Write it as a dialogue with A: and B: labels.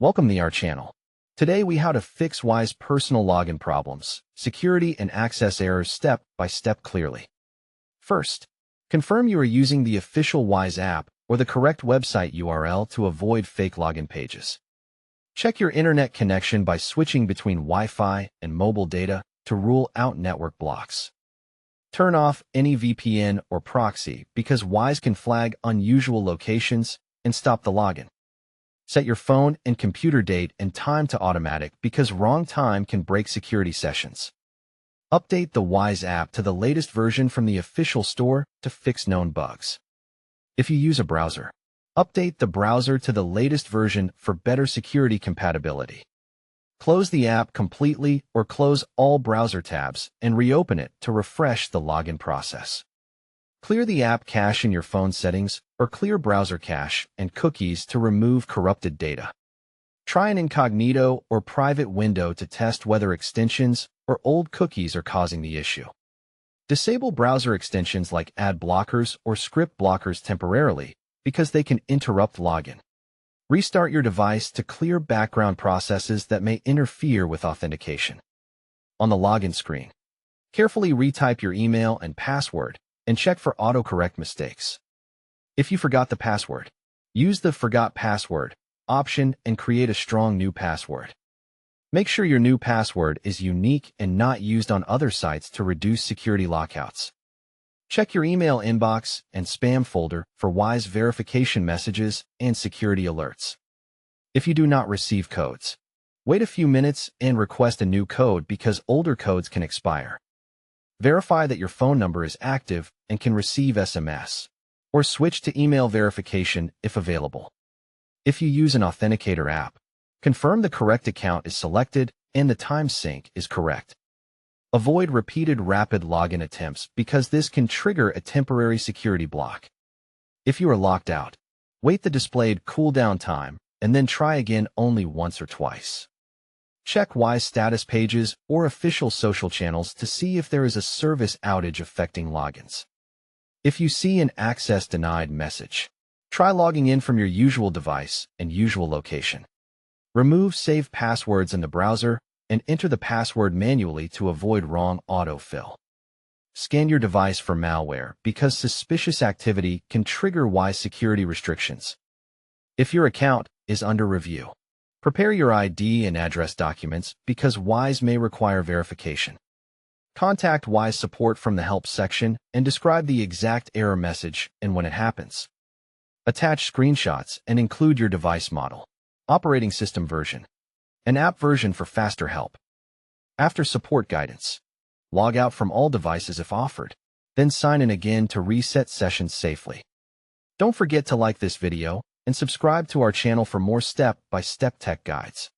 A: Welcome to our channel. Today we how to fix Wise personal login problems, security and access errors step by step clearly. First, confirm you are using the official Wise app or the correct website URL to avoid fake login pages. Check your internet connection by switching between Wi-Fi and mobile data to rule out network blocks. Turn off any VPN or proxy because Wise can flag unusual locations and stop the login. Set your phone and computer date and time to automatic because wrong time can break security sessions. Update the Wise app to the latest version from the official store to fix known bugs. If you use a browser, update the browser to the latest version for better security compatibility. Close the app completely or close all browser tabs and reopen it to refresh the login process. Clear the app cache in your phone settings or clear browser cache and cookies to remove corrupted data. Try an incognito or private window to test whether extensions or old cookies are causing the issue. Disable browser extensions like ad blockers or script blockers temporarily because they can interrupt login. Restart your device to clear background processes that may interfere with authentication. On the login screen, carefully retype your email and password and check for autocorrect mistakes. If you forgot the password, use the Forgot Password option and create a strong new password. Make sure your new password is unique and not used on other sites to reduce security lockouts. Check your email inbox and spam folder for Wise verification messages and security alerts. If you do not receive codes, wait a few minutes and request a new code because older codes can expire. Verify that your phone number is active and can receive SMS, or switch to email verification if available. If you use an authenticator app, confirm the correct account is selected and the time sync is correct. Avoid repeated rapid login attempts because this can trigger a temporary security block. If you are locked out, wait the displayed cooldown time and then try again only once or twice. Check Wise status pages or official social channels to see if there is a service outage affecting logins. If you see an access denied message, try logging in from your usual device and usual location. Remove saved passwords in the browser and enter the password manually to avoid wrong autofill. Scan your device for malware because suspicious activity can trigger Wise security restrictions. If your account is under review, prepare your ID and address documents because Wise may require verification. Contact Wise support from the help section and describe the exact error message and when it happens. Attach screenshots and include your device model, operating system version, and app version for faster help. After support guidance, log out from all devices if offered, then sign in again to reset sessions safely. Don't forget to like this video and subscribe to our channel for more step-by-step tech guides.